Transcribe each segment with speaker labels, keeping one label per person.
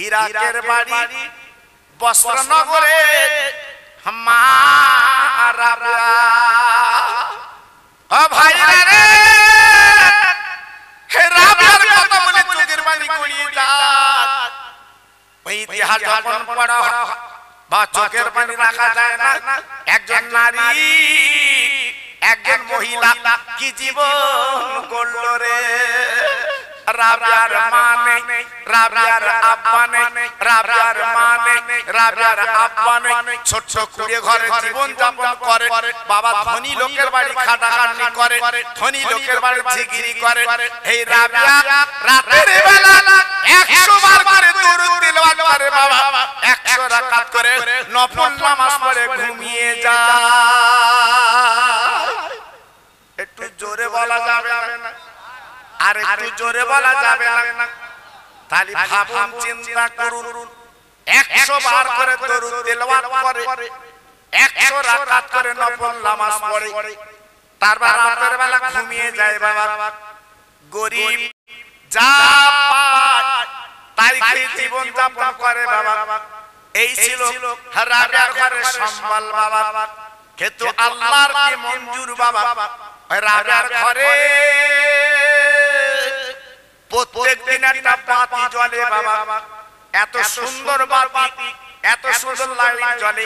Speaker 1: ইরাকের বাড়ি বস্ত্রনগরে হামারা ও ভাইরা রে হে রাবিয়ার কথা বলে চোখের পানি গড়িয়ে যায়। ওই ইতিহাস যখন পড়া বা চোখের পানি রাখা যায় না। একজন নারী একজন মহিলা কি জীবন গড়ল রে। রাবিয়ার মা নেই, রাবিয়ার আব্বা নেই, রাবিয়ার মা নেই, রাবিয়ার আব্বা নেই। ছোট কুড়িয়ে ঘরে জীবন যাপন করে। বাবা ধনী লোকের বাড়ি খাটাখাটনি করে, ধনী লোকের বাড়ি জিগিরি করে। এই রাবিয়া রাতের বেলা 100 বার করে দুরূদ তিলাওয়াত করে বাবা, 100 রাকাত করে নফল নামাজ পড়ে ঘুমিয়ে যায়। একটু জোরে বলা যাবে না? আর একটু জোরে বলা যাবে না? তাহলে ভাবুন, চিন্তা করুন, 100 বার করে দরুদ তেলাওয়াত করে, 100 রাকাত করে নফল নামাজ পড়ে, তারপর রাতের বেলা ঘুমিয়ে যায় বাবা। গরিব যা পায় তাই খেয়ে জীবন যাপন করে বাবা। এই ছিল রাবিয়ার ঘরের সম্বল বাবা। কিন্তু আল্লাহর কি মঞ্জুর বাবা, রাবিয়ার ঘরে প্রত্যেক দিন একটা বাতি জ্বলে বাবা। এত সুন্দর বাতি, এত সুন্দর লাইট জ্বলে।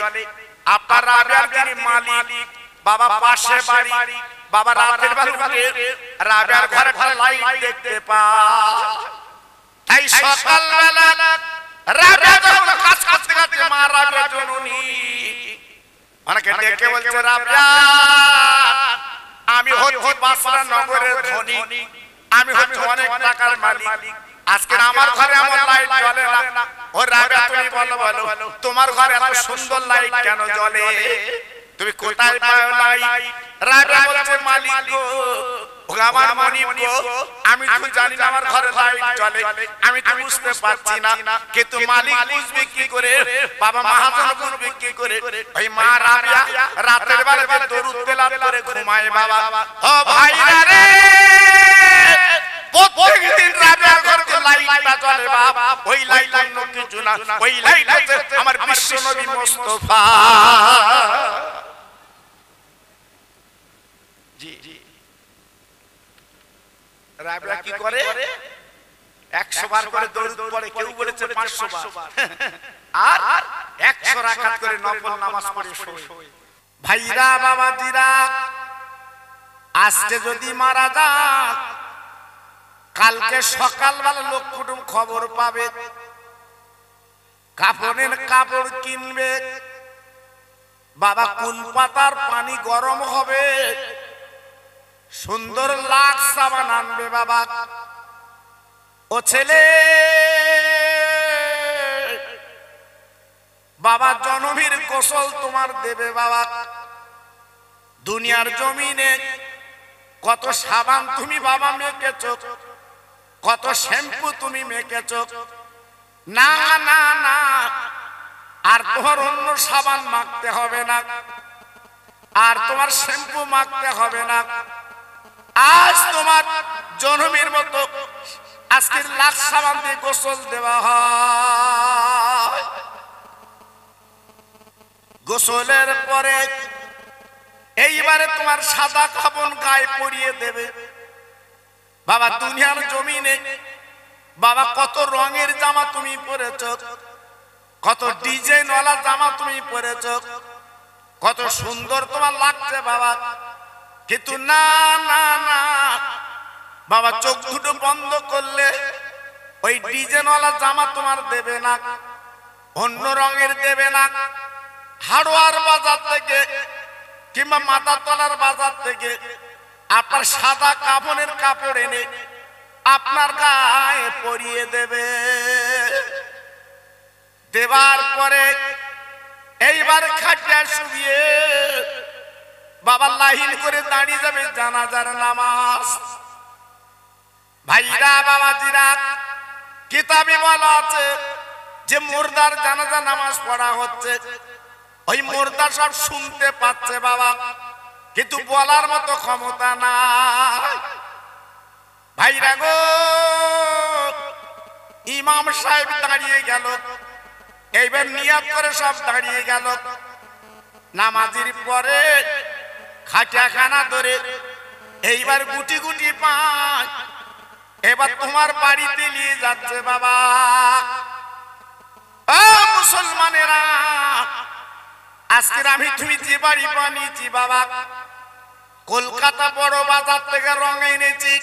Speaker 1: আপনার রাবিয়ার যিনি মালিক বাবা, পাশে বাড়ি বাবা, রাতের বেলা রাবিয়ার ঘরে একটা লাইট দেখতে পায়। তাই সকালবেলা রাবিয়া যখন কাজ করতে করতে মা রাবিয়া জননী অনেকে ডেকে বলছে, রাবিয়া আমি হচ্ছি বাসরা নগরের ধনী, আমি হচ্ছি অনেক টাকার মালিক, আজকে আমার ঘরে আমার লাইট জ্বলে না। ও রাবিয়া তুমি বলো তোমার ঘরে এত সুন্দর লাইট কেন জ্বলে? তুমি কোথায় পাও লাইট? রাবিয়া বলছে, মালিক গো, আমার মালিক গো, আমি তো জানি না আমার ঘরে লাইট জ্বলে, আমি তো বুঝতে পারছি না। কিন্তু মালিক বুঝবে কি করে বাবা, মহাজন বুঝবে কি করে? ওই মা রাবিয়া রাতের বেলা যে দরুদ তেলাওয়াত করে ঘুমায় বাবা। ও ভাইরা রে, প্রত্যেকদিন রাবিয়ার ঘরে লাইটটা জ্বলে বাবা। ওই লাইট অন্য কিছু না, ওই লাইট হচ্ছে আমার বিশ্ব নবী মুস্তাফা। জি জি, রাবিয়া কি করে? 100 বার করে দরুদ পড়ে, কেউ বলেছে 500 বার, আর 100 রাকাত করে নফল নামাজ পড়ে শোয়। ভাইরা বাবাজিরা, আজকে যদি মারা যান, কালকে সকালবেলা লোক কুটুম খবর পাবে, কাফনের কাপড় কিনবে বাবা, কুল পাতার পানি গরম হবে, সুন্দর লাখ সাবান আনবে বাবা। ও ছেলে বাবা, জনমীর গোসল তোমার দেবে বাবা। দুনিয়ার জমিনে কত সাবান তুমি বাবা মেখেছো, কত শ্যাম্পু তুমি মেখেছো, না না না, আর তোমার অন্য সাবান মাখতে হবে না, আর তোমার শ্যাম্পু মাখতে হবে না। আজ তোমার জনমের মতো আজকের লাখ সাবান দিয়ে গোসল দেওয়া হয়। গোসলের পরে এইবারে তোমার সাদা কাফন গায়ে পরিয়ে দেবে বাবা। দুনিয়ার জমিনে বাবা কত রঙের জামা তুমি পরেছো, কত ডিজাইন ওয়ালা জামা তুমি পরেছো, কত সুন্দর তোমার লাগছে বাবা। কিন্তু না না না বাবা, চোখ দুটো বন্ধ করলে ওই ডিজাইন ওয়ালা জামা তোমার দেবে না, অন্য রঙের দেবে না। হাড়োয়ার বাজার থেকে কিংবা মাথা তলার বাজার থেকে আপনার সাদা কাফনের কাপড় এনে আপনার গায়ে পরিয়ে দেবে। দেবার পরে এইবার খাটিয়া শুয়ে বাবা লাইন করে দাঁড়িয়ে যাবে জানাজার নামাজ। ভাইরা বাবাজিরা, কিতাবে বলা আছে যে মুর্দার জানাজা নামাজ পড়া হচ্ছে, ওই মুর্দা সব শুনতে পাচ্ছে বাবা, কিন্তু বলার মতো ক্ষমতা নাই। ভাইরা গো, ইমাম সাহেব দাঁড়িয়ে গেল, এইবার নিয়াত করে সব দাঁড়িয়ে গেল। নামাজের পরে খাটিয়াখানা ধরে এইবার গুটি গুটি পায়, এবার তোমার বাড়িতে নিয়ে যাচ্ছে বাবা। ও মুসলমানেরা, আজকের আমি তুমি যে বাড়ি বানিয়েছি বাবা, কলকাতা বড় বাজার থেকে রং এনেছি,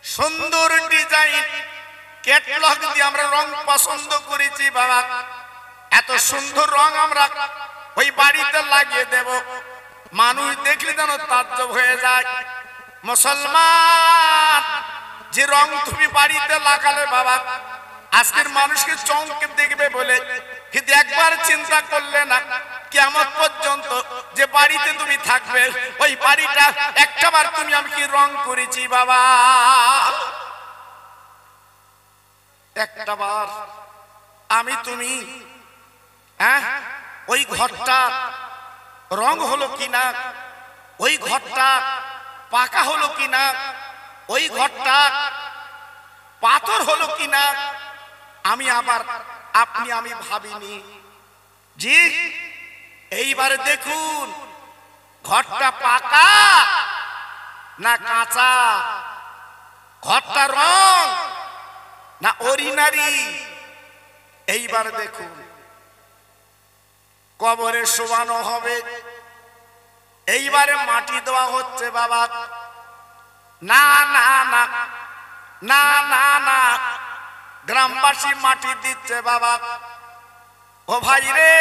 Speaker 1: সুন্দর ডিজাইন ক্যাটালগ দিয়ে আমরা রং পছন্দ করেছি বাবা। এত সুন্দর রং আমরা ওই বাড়িতে লাগিয়ে দেব, মানুষ দেখলে যেন তাজ্জব হয়ে যায়। মুসলমান, যে রং তুমি বাড়িতে লাগালে বাবা, আজকের মানুষকে চমকে দেখবে বলে, কিন্তু একবার চিন্তা করলে না কিয়ামত পর্যন্ত যে বাড়িতে তুমি থাকবে ওই বাড়িটা একটাবার তুমি আমি কি রং করেছি বাবা? একটাবার আমি তুমি ওই ঘরটা রং হলো কিনা, ওই ঘরটা পাকা হলো কিনা, ওই ঘরটা পাথর হলো কিনা আমি আবার আপনি আমি ভাবিনি। জি, এইবারে দেখুন ঘরটা পাকা না কাঁচা, ঘরটা রং না অরিনারি। এইবার দেখুন কবরে শোয়ানো হবে, এইবারে মাটি দেওয়া হচ্ছে বাবা। না না না না না না, গ্রামবাসী মাটি দিচ্ছে বাবা। ও ভাই রে,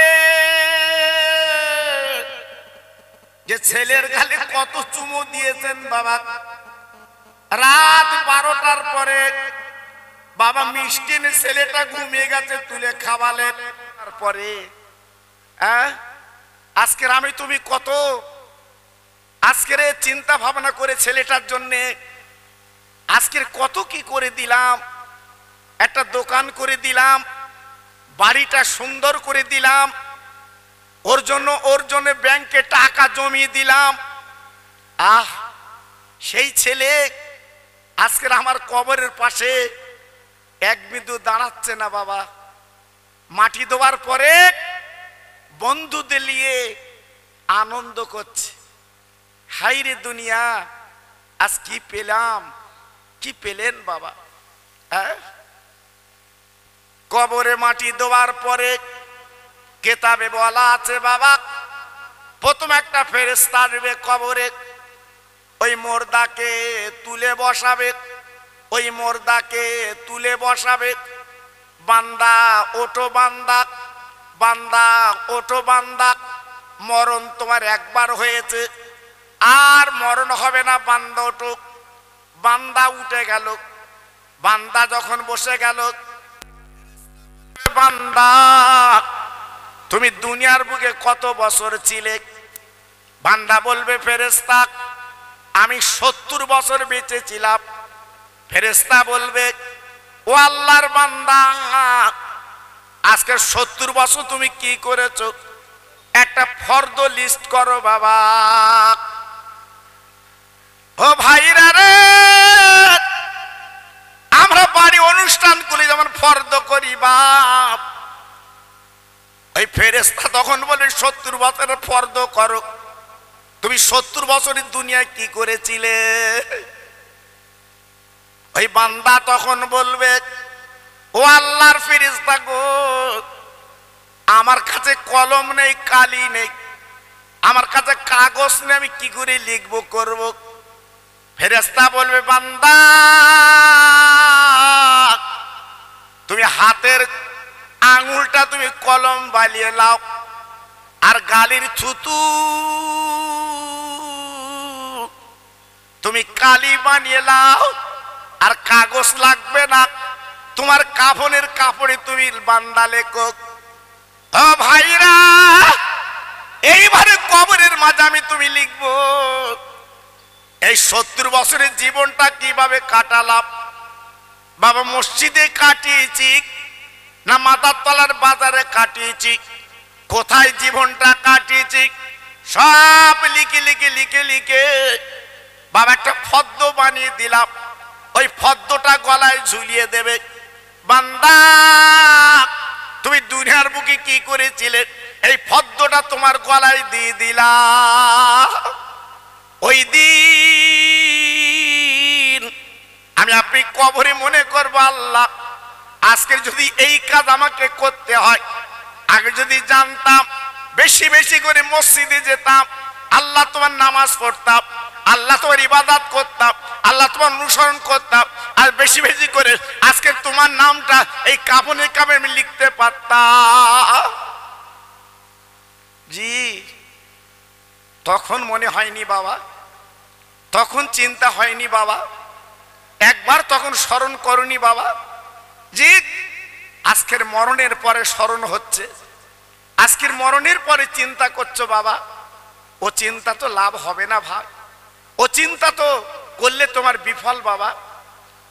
Speaker 1: যে ছেলের গালে কত চুমু দিয়েছেন বাবা, রাত 12টার পরে বাবা মিষ্টি এনে ছেলেটা ঘুমিয়ে গেছে, তুলে খাওয়ালেন। তারপরে আজকের আমি তুমি কত আজকের চিন্তা ভাবনা করে ছেলেটার জন্য আজকের কত কি করে দিলাম, একটা দোকান করে দিলাম, বাড়িটা সুন্দর করে দিলাম, ওর জন্য ব্যাংকে টাকা জমিয়ে দিলাম। সেই ছেলে আজকের আমার কবরের পাশে এক বিন্দু দাঁড়াচ্ছে না বাবা। মাটি দেওয়ার পরে বন্ধুদের নিয়ে আনন্দ করছে। হাইরে দুনিয়া, আজ কি পেলাম, কি পেলেন বাবা? কবরে মাটি দেওয়ার পরে কেতাবে বলা আছে বাবা, প্রথম একটা ফেরেশতা আসবে কবরে, ওই মুর্দাকে তুলে বসাবে, ওই মুর্দাকে তুলে বসাবে। বান্দা ওঠো বান্দা, বান্দা ওঠো বান্দা, মরণ তোমার একবার হয়েছে, আর মরণ হবে না, বান্দা ওঠো। বান্দা উঠে গেল, বান্দা যখন বসে গেল, বান্দা তুমি দুনিয়ার বুকে কত বছর ছিলে? বান্দা বলবে ফেরেশতা আমি 70 বছর বেঁচে ছিলাম। ফেরেশতা বলবে ও আল্লাহর বান্দা, আজকে 70 বছর তুমি কি করেছো? একটা ফরদ লিস্ট করো বাবা। ও ভাইরা রে, আমরা বাড়ি অনুষ্ঠান করি যেমন ফরদ করি বাপ, ওই ফেরেশতা তখন বলে 70 বছরের ফরদ করো। তুমি 70 বছরের দুনিয়ায় কি করেছিলে? ওই বান্দা তখন বলবে ও আল্লাহর ফেরেশতা গো, আমার কাছে কলম নেই, কালি নেই, আমার কাছে কাগজ নেই, আমি কি করে লিখবো করব? ফেরেশতা বলবে বান্দা তুমি হাতের আঙুলটা তুমি কলম বানিয়ে নাও, আর গালির থুতু তুমি কালি বানিয়ে নাও, আর কাগজ লাগবে না, তোমার কাফনের কাপড়ে তুমি বান্দা লেখো। ও ভাইরা, এইবারে কবরের মাঝে আমি তুমি লিখবো এই 70 বছরের জীবনটা কিভাবে কাটালাম। বাবা মসজিদে কাটিয়েছি না মাথার তলার বাজারে কাটিয়েছি, কোথায় জীবনটা কাটিয়েছি সব লিখে লিখে লিখে লিখে বাবা একটা ফদ্দ বানিয়ে দিলাম। ওই ফদ্দটা গলায় ঝুলিয়ে দেবে। বান্দা তুমি দুনিয়ার বুকে কি করেছিলে, এই ফদ্দটা তোমার গলায় দিয়ে দিলা। ওই দিন আমি আপনি কবরে মনে করব, আল্লাহ আজকে যদি এই কাজ আমাকে করতে হয়, আগে যদি জানতাম বেশি বেশি করে মসজিদে যেতাম, আল্লাহ তোমার নামাজ পড়তাম, আল্লাহ তোমার ইবাদত করতাম, আল্লাহ তোমার অনুসরণ করতাম, আর বেশি বেশি করে আজকে তোমার নামটা এই কাফনে কাপে আমি লিখতে পারতাম। জি, তখন মনে হয়নি বাবা, তখন চিন্তা হয়নি বাবা, একবার তখন স্মরণ করনি বাবা। জি, আজকের মরণের পরে স্মরণ হচ্ছে, আজকের মরণের পরে চিন্তা করছো বাবা। ও চিন্তা তো লাভ হবে না ভাই, ও চিন্তা তো করলে তোমার বিফল বাবা।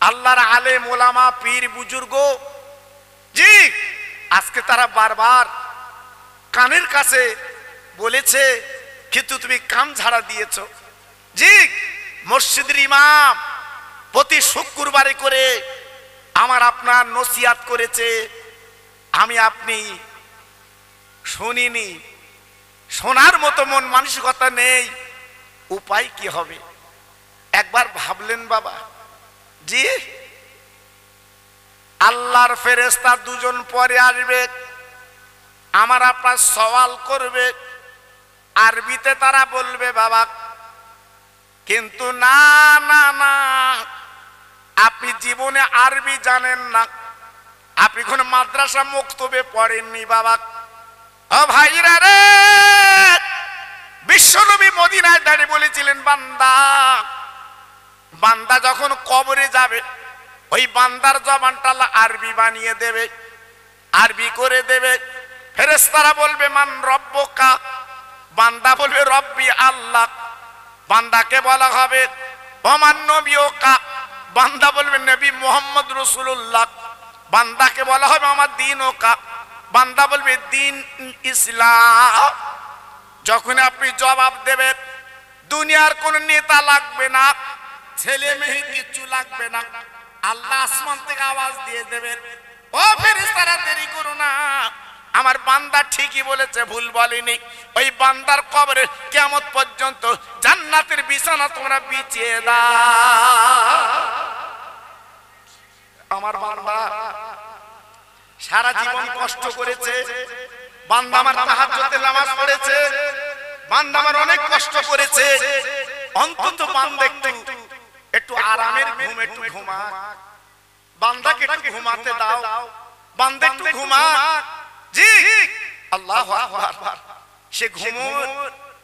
Speaker 1: আল্লাহর আলেম ওলামা পীর বুজুর্গ, জি আজকে তারা বারবার কানের কাছে বলেছে, কিন্তু তুমি কান ঝাড়া দিয়েছো। জি, মসজিদের ইমাম প্রতি শুক্রবারে করে আমার আপনার নসিহত করেছে, আমি আপনি শুনিনি, শোনার মতো মন মানসিকতা নেই, উপায় কি হবে? একবার ভাবলেন বাবা? জি, আল্লাহর ফেরেশতা দুজন পরে আসবে, আমার আপনার সওয়াল করবে, আরবিতে তারা বলবে বাবা, কিন্তু না না না, আপনি জীবনে আরবি জানেন না, আপনি কোন মাদ্রাসা মক্তবে পড়েননি বাবা। ও ভাইরা রে, বিশ্বনবী মদিনায় দাঁড়িয়ে বলেছিলেন, বান্দা বান্দা যখন কবরে যাবে, ওই বান্দার জবানটা আল্লাহ আরবি বানিয়ে দেবে, আরবি করে দেবে। ফেরেশতারা বলবে মান রব্বুকা, বান্দা বলবে রব্বি আল্লাহ। বান্দাকে বলা হবে ওমান নবিয়ুকা, বান্দা বলবে নবী মুহাম্মদ রাসূলুল্লাহ। বান্দাকে বলা হবে আমার দীনুকা, বান্দা বলবে দিন ইসলাম। যখন আপনি জবাব দেবেন, দুনিয়ার কোন নেতা লাগবে না, ছেলে মেয়ে কিছু লাগবে না, আল্লাহ আসমান থেকে আওয়াজ দিয়ে দেবেন, ও ফেরেশতারা দেরি করো না, আমার বান্দা ঠিকই বলেছে, ভুল বলেনি। ওই বান্দার কবরে কিয়ামত পর্যন্ত জান্নাতের বিছানা তোমরা বিছিয়ে দাও। আমার বান্দা সারা জীবন কষ্ট করেছে, বান্দা আমার তাহাজ্জুদের নামাজ পড়েছে, বান্দা আমার অনেক কষ্ট করেছে, অন্তত বান্দা একটু আরামের ঘুম একটু ঘুমা, বান্দাকে একটু ঘুমাতে দাও, বান্দা একটু ঘুমা। জি, আল্লাহু আকবার।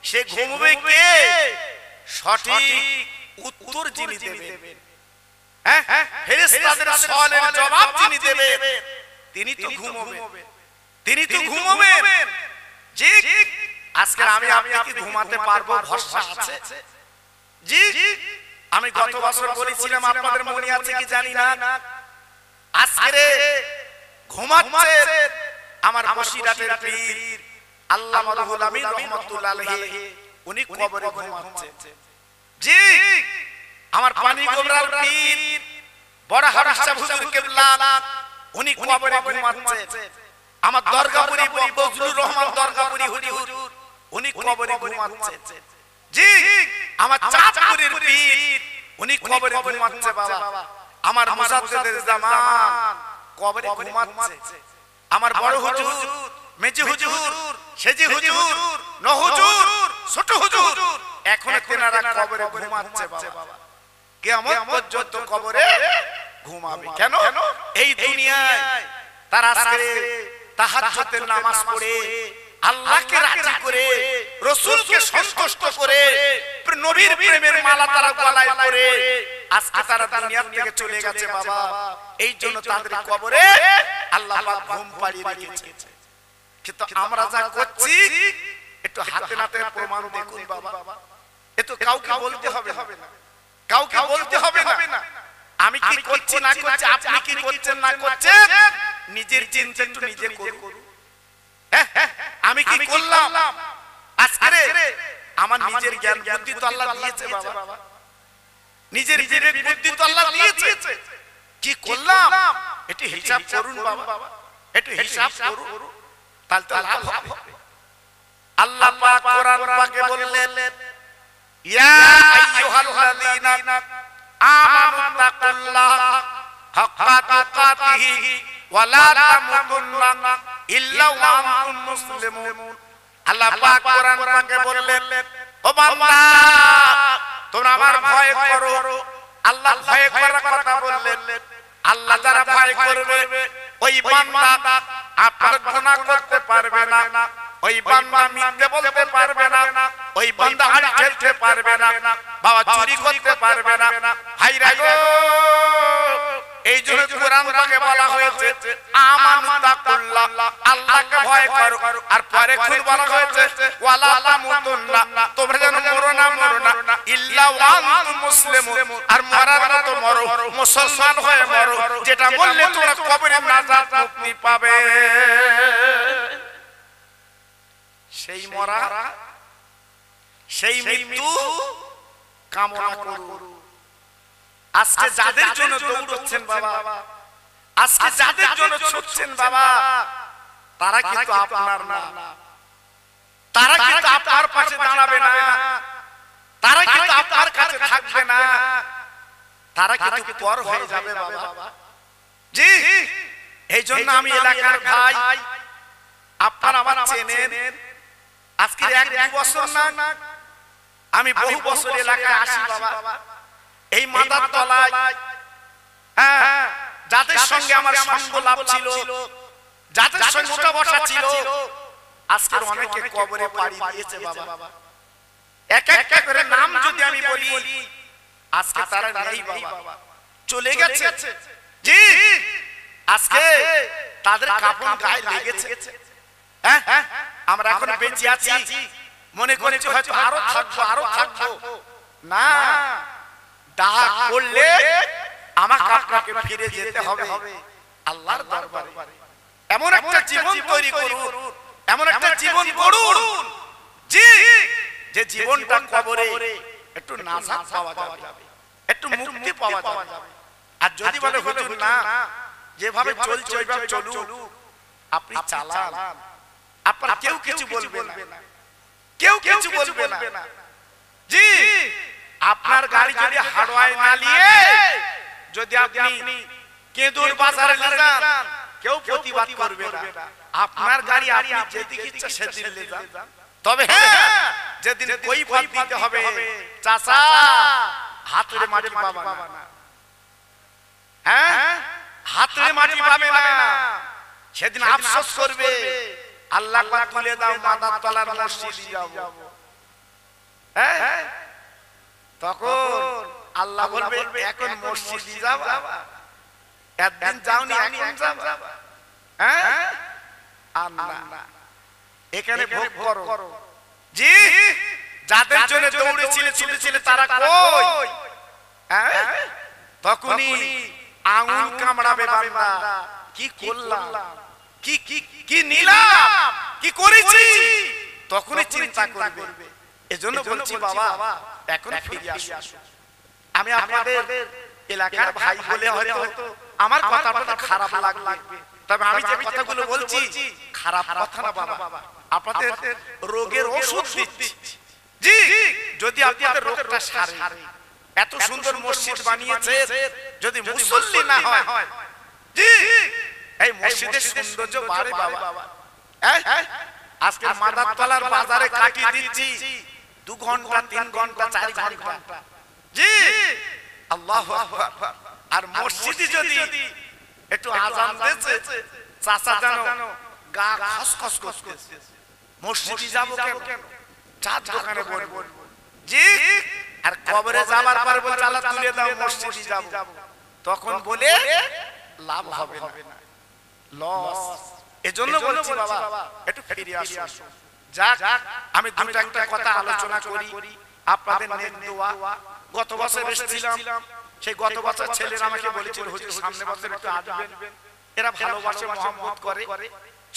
Speaker 1: সে ঘুমবে কে? সঠিক উত্তর যিনি দেবেন, হ্যাঁ, ফেরেশতাদের সওয়ালের জবাব যিনি দেবেন, তিনি তো ঘুমাবেন, তিনি তো ঘুমাবেন। জি, আজকে আমি আপনাকে ঘুমাতে পারবো ভরসা আছে? জি, আমি গত বছর বলেছিলাম, আপনাদের মনে আছে কি জানি না, আজকে ঘুমাচ্ছে আমার বসিরাতের পীর আল্লামা রুহুল আমিন রাহমাতুল্লাহ আলাইহি, উনি কবরে ঘুমাচ্ছে। জি, আমার পানি গোবরার পীর বড় হাফিজ সাহেব হুজুর কিবলা, উনি কবরে ঘুমাচ্ছে। আমার দরগাপুরি বজলুর রহমান দরগাপুরি হুজুর, উনি কবরে ঘুমাচ্ছে। জি, আমার চাঁদপুরের পীর, উনি কবরে ঘুমাচ্ছে বাবা। আমার মুজাদ্দিদের জামান কবরে ঘুমাচ্ছে। আমার বড় হুজুর, মেজি হুজুর, সেজি হুজুর, ন হুজুর, ছোট হুজুর, এখনো তেনারা কবরে ঘুমাচ্ছে বাবা। কিয়ামত পর্যন্ত কবরে ঘুমাবে। কেন? এই দুনিয়ায় তারা আজকে তাহাজ্জুদের নামাজ পড়ে, আল্লাহকে রাজি করে, রাসূলকে সন্তুষ্ট করে, নবীর প্রেমের মালা তারা গলায় পরে আজকে তারা দুনিয়া থেকে চলে গেছে বাবা। এই জন্য তাদের কবরে আল্লাহ পাক ঘুম পাড়িয়ে রেখেছে। কিন্তু আমরা যা করছি একটু হাতে নাতে প্রমাণ দেখুন বাবা। এতো কাউকে বলতে হবে না, কাউকে বলতে হবে না। আমি কি করছি না করছি, আপনি কি করছেন না করছেন, নিজের চিন্তা একটু নিজে করুন। আমি কি করলাম আজকে? আমার নিজের জ্ঞান বুদ্ধি তো আল্লাহ দিয়েছে বাবা, নিজের বিবেক বুদ্ধি তো আল্লাহ দিয়েছে। কি করলাম এটি হিসাব করুন বাবা, একটু হিসাব করুন, তাহলে তো লাভ হবে। আল্লাহ পাক কোরআন পাকে বললেন, ইয়া আইয়ুহাল্লাযীনা আমানু তাকুল্লাহা হাক্কা তুকাতিহি ওয়া লা তামুতুন্না ইল্লা ওয়া আনতুম মুসলিমুন। আল্লাহ পাক কোরআন পাকে বললেন, ও বান্দা তোমরা আমার ভয় করো। আল্লাহ ভয় করার কথা বললেন। আল্লাহ যারা ভয় করবে ওই বান্দা আপনার গুনাহ করতে পারবে না, ওই বান্দা মিথ্যে বলতে পারবে না, ওই বান্দা হাড় ঠেলতে পারবে না, বাবা চুরি করতে পারবে না। ভাইরা গো, এই জন্য কোরআন পাকে বলা হয়েছে আমানু তাকুল্লাহ, আল্লাহকে ভয় করো। আর পরে খুব বলা হয়েছে ওয়ালা তামুতুন্না, তোমরা যেন মরো না ইল্লা ওয়া আনতুম মুসলিমুন, আর মরার মতো মরো, মুসলমান হয়ে মরো, যেটা বললে তোমরা কবরে নাজাত মুক্তি পাবে। সেই মরা, সেই মৃত্যু কামনা করো। আজকে যাদের জন্য দৌড়চ্ছেন বাবা, আজকে যাদের জন্য ছুটছেন বাবা, তারা কিন্তু আপনার না, তারা কিন্তু আপনার পাশে দাঁড়াবে না, তারা কিন্তু আপনার কাছে থাকবে না, তারা কিন্তু পর হয়ে যাবে বাবা। জি, এই জন্য আমি এলাকার ভাই, আপনারা আমার চেনেন, আজকে এক বছর না, আমি বহু বছর এলাকায় আসি বাবা। এই মাদার তলায় যাদের সঙ্গে আমার সঙ্গ লাভ ছিল, যাদের সঙ্গে ওঠা বসা ছিল, আজকে অনেকে কবরে পাড়ি দিয়েছে বাবা। এক একটা করে নাম যদি আমি বলি, আজকে তারা নেই বাবা, চলে গেছে। জি, আজকে তাদের কাফন গায়ে লেগেছে। আমরা এখন বেঁচে আছি, মনে করছি হয়তো আরো থাকবো না। ডাক করলে আমাকে আপনাকে ফিরে যেতে হবে আল্লাহর দরবারে। এমন একটা জীবন তৈরি করুন, এমন একটা জীবন গড়ুন, জি, যে জীবনটা কবরে একটু নাজাত পাওয়া যাবে, একটু মুক্তি পাওয়া যাবে। আর যদি বলে হুজুর না, যেভাবে চলছে ওইভাবে চলুন, আপনি চালান, আপনার কেউ কিছু বলবে না, কেউ কিছু বলবে না। জি, আপনার গাড়ি যদি হাড়োয়ায় না নিয়ে যদি আপনি কেঁদুর বাজারে নিয়ে যান, কেউ প্রতিবাদ করবে না। আপনার গাড়ি আপনি যেদিকে ইচ্ছা সেদিকে নিয়ে যান। তবে হ্যাঁ, যেদিন কৈফিয়ত দিতে হবে, চাচা হাতুড়ে মাটি পাবে না, হ্যাঁ হাতুড়ে মাটি পাবে না, সেদিন আফসোস করবে, আল্লাহ পাক তুলে দাও মাদার তলার মসজিদে যাব। হ্যাঁ, তখন আল্লাহ বলবে এখন মসজিদে যাবা, একদিন যাওনি এখন যাবা। হ্যাঁ, আর না, এখানে ভোগ করো। জি, যাদের জন্য দৌড়েছিলে ছুটেছিলে তারা কই? হ্যাঁ, তখনই আঙুল কামড়াবে বান্দা, কি করলাম, কি কি কি নিলাম, কি করেছি, তখনই চিন্তা করবে। এজন্য বলছি বাবা, এখন ফিরে আসুন। আমি আপনাদের এলাকার ভাই বলে হয়তো আমার কথাটা খারাপ লাগবে, তবে আমি যে কথাগুলো বলছি খারাপ কথা না বাবা, আপনাদের রোগের ওষুধ দিচ্ছি। জি, যদি আপনাদের রোগটা সারে, এত সুন্দর মসজিদ বানিয়েছে, যদি মুসল্লি না হয়, জি, এই মসজিদের সৌন্দর্য বাড়ে বাবা। আজকে মাদার তলার বাজারে কাটিয়ে দিচ্ছি 2 ঘন্টা 3 ঘন্টা 4 ঘন্টা। জি, আল্লাহু আকবার। আর মসজিদে যদি একটু আজান দিয়েছে, চাচা জানো গা খসখস করছে, মসজিদে যাব কেন, চার দোকানে বলবো। জি, আর কবরে যাবার পর বলে চালা তুলে দাও মসজিদে যাব, তখন বলে লাভ হবে না, লস। এজন্য বলছি বাবা, একটু ফিরে আসুন। যাক, আমি দুটো একটা কথা আলোচনা করি আপনাদের নেক দোয়া। গত বছর এসেছিলাম, সেই গত বছর ছেলেরা আমাকে বলেছিল হুজুর সামনে বছর একটু আসবেন, এরা ভালোবাসে মহব্বত করে,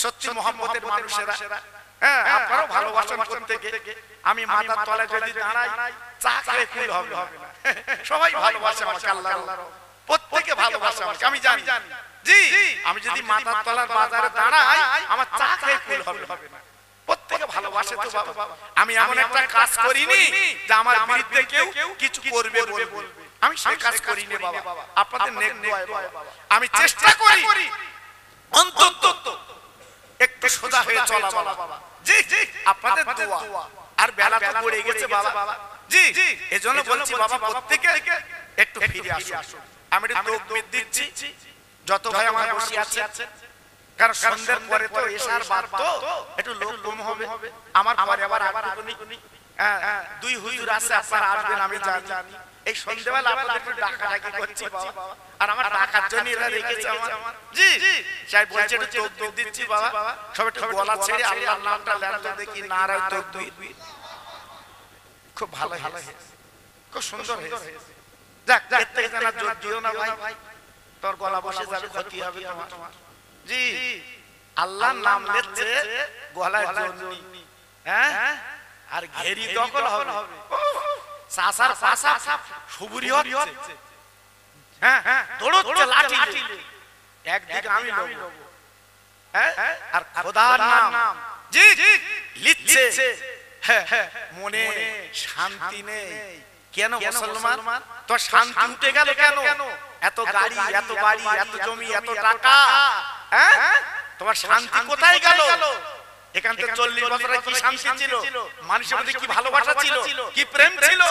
Speaker 1: সত্যি মহব্বতের মানুষেরা। হ্যাঁ, আপনারাও ভালোবাসেন প্রত্যেকে। আমি মাথার তলায় যদি দাঁড়াই, চা খেয়ে কুল হবে না। সবাই ভালোবাসে আমাকে, আল্লাহর প্রত্যেকে ভালোবাসে আমাকে, আমি জানি। জি আমি যদি মাথার তলার বাজারে দাঁড়াই আমার চা খেয়ে কুল হবে না। প্রত্যেকে ভালোবাসে তো বাবা। আমি এমন একটা কাজ করিনি যে আমার বিরুদ্ধে কেউ কিছু করবে বলবে, আমি সেই কাজ করিনি বাবা। আপনাদের নেক দোয়া বাবা, আমি চেষ্টা করি অন্তত একটু সোজা হয়ে চলা বাবা। জি আপনাদের দোয়া আর বেলা তো পড়ে গেছে বাবা। জি এজন্য বলছি বাবা প্রত্যেকে একটু ফিরে আসুন। আমি একটু দোক দিচ্ছি যত ভাই আমার বসে আছে, কারণ সন্ধ্যার পরে তো এশার বাদ তো একটু লোক কম হবে। আমার পরে আবার দুই হুজুর আছে, আপনারা আসবেন আমি জানি। এই সন্ধ্যাবেলা আপনাদের একটু ডাকাডাকি করছি বাবা, আর আমার ডাকার জন্য এরা রেখেছে আমার। জি চাই বলছে একটু দোক দিচ্ছি বাবা। সব একটু গলা ছেড়ে আল্লাহর নামটা লেন তো দেখি, নারায় তাকবীর। খুব ভালো হয়েছে, খুব সুন্দর হয়েছে। যাক এর থেকে জানা জোর দিও না ভাই, তোর গলা বসে যাবে, ক্ষতি হবে তোমার। জি আল্লাহর নাম নিচ্ছে গলায় জোর নেই, হ্যাঁ আর ঘেরি দখল হবে। সাসার পাশা সুবুরি হচ্ছে, হ্যাঁ দৌড়চ্ছে লাঠি, একদিকে আমি লব, হ্যাঁ আর খোদার নাম জি লিখছে, মনে শান্তি নেই। কেন মুসলমান তো শান্তি উঠে গেল কেন? এত গাড়ি, এত বাড়ি, এত জমি, এত টাকা, হ্যাঁ তোমার শান্তি কোথায় গেল? এখান থেকে 40 বছরে কি শান্তি ছিল? মানুষের মধ্যে কি ভালোবাসা ছিল, কি প্রেম ছিল?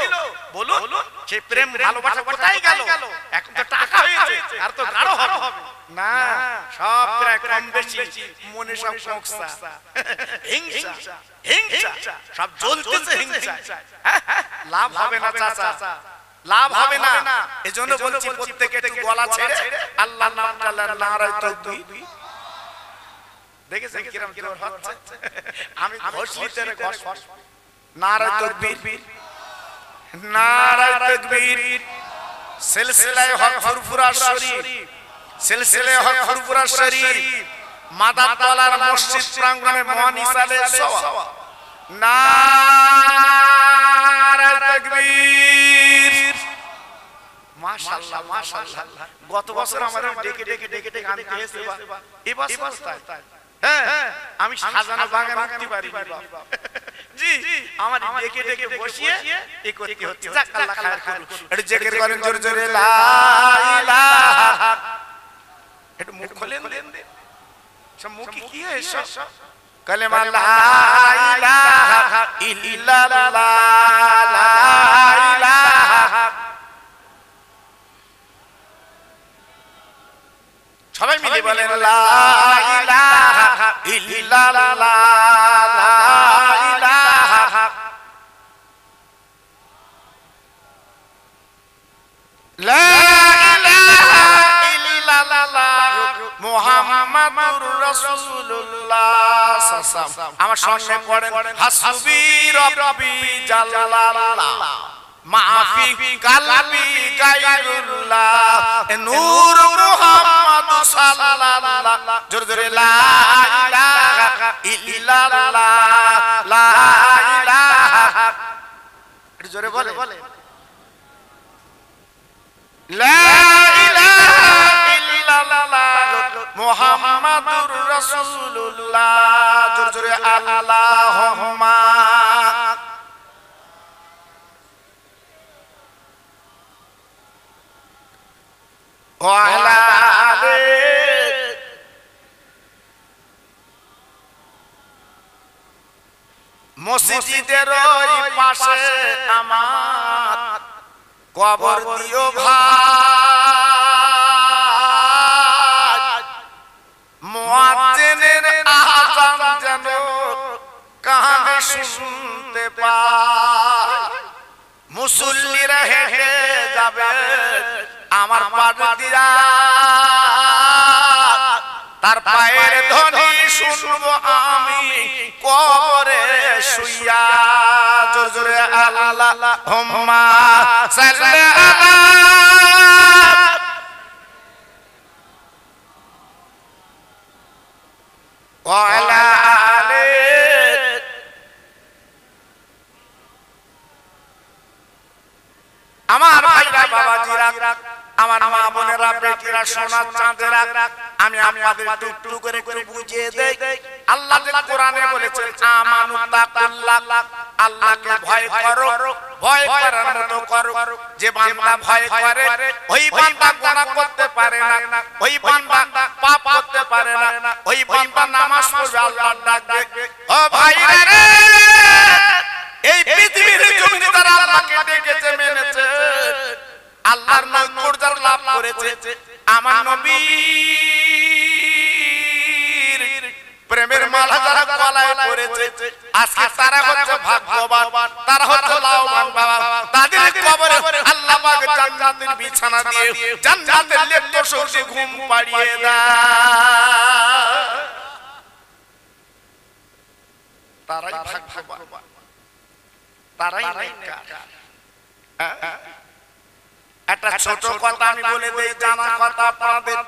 Speaker 1: বলুন সেই প্রেম ভালোবাসা কোথায় গেল? এখন তো টাকা হয়েছে, আর তো গাঢ় হবে না, সব প্রায় কম বেশি মনে সব সমস্যা, হিংসা হিংসা সব জ্বলতেছে হিংসা। লাভ হবে না চাচা, লাভ হবে না। এজন্য বলছি প্রত্যেকে একটু গলা ছেড়ে আল্লাহর নামটা নারায়ে তাকবীর। দেখেছেন কিরম জোর হচ্ছে? আমি ঘোষলিতের ঘোষ, নারায়ে তাকবীর, নারায়ে তাকবীর। সিলসিলায়ে হক ফুরফুরা শরীফ, সিলসিলায়ে হক ফুরফুরা শরীফ মাদাতলার মসজিদ প্রাঙ্গণে মহানিসালে সওয়া, নারায়ে তাকবীর। মাশাআল্লাহ মাশাআল্লাহ। গত বছর আমাদের ডেকে আনতে হয়েছে, এবার হ্যাঁ আমি সাজানো বাগান আনতে পারি বাবা। জি আমার ডেকে বসিয়ে এই করতে হচ্ছে। যাক আল্লাহ খায়ের করুন। একটু জিকির করেন জোরে জোরে লা ইলাহা, একটু মুখ খোলেন দেন, সব মুখে কি হয়েছে? কালেমা লা ইলাহা ইল্লাল্লাহ, লা ইলাহা। সবাই মিলে বলেন লা ইলাহা ইল্লাল্লাহ, লা ইলাহা। লা ইলাহা ইল্লাল্লাহ মুহাম্মাদুর রাসূলুল্লাহ সাল্লাল্লাহু। আমার সঙ্গে পড়েন হাসবি রাব্বি জাল্লাল্লাহ মাফি কালবি গায়রুল্লাহ, নূর মুহাম্মদ সাল্লাল্লাহ। জোরে জোরে লা ইলাহা ইল্লাল্লাহ, লা ইলাহা। একটু জোরে বলে লা ইলাহা ইল্লাল্লাহ মুহাম্মাদুর রাসূলুল্লাহ। জোরে জোরে আল্লাহুম্মা ওয়া আলা আলি। মসজিদের ওই পাশে আমার কবর দিও ভাই, মুয়াজ্জিনের আযান যেন কানে শুনতে পাই। মুসল্লিরা হেঁটে যাবে আমার পাশ দিয়া, তার পায়ের ধ্বনি শুনবো আমি কবরে শুইয়া। জোরে জোরে আল্লাহুম্মা সাল্লি আলা ওয়া আলা আলি। আমার ভাইরা বাবাজিরা, আমার মা বোনেরা, বেটিরা, সোনার চাঁদেরা, আমি আপনাদের একটু করে বুঝিয়ে দেই। আল্লাহ যে কোরআনে বলেছেন আমানু তাকুল্লাহ, আল্লাহকে ভয় করো, ভয় করার মতো করো। যে বান্দা ভয় করে ওই বান্দা গুনাহ করতে পারে না, ওই বান্দা পাপ করতে পারে না, ওই বান্দা নামাজ পড়বে আল্লাহর ডাক দেখবে। ও ভাইরা রে, এই পৃথিবীর জমিনে যারা আল্লাহকে ডেকেছে মেনেছে, আল্লাহর নাম মর্যাদা লাভ করেছে, আমার নবীর প্রেমের মালা যারা গলায় পড়েছে, আজকে তারা হচ্ছে ভাগ্যবান, তারা হচ্ছে লাভবান বাবা। তাদের কবরে আল্লাহ পাক জান্নাতের বিছানা দিয়ে জান্নাতের লেপ্ত সৌষে ঘুম পাড়িয়ে দেয়। তারাই ভাগ্যবান, তারাই নেককার। একটা ছোট কথা আমি বলে দেই, জানা কথা আপনাদের।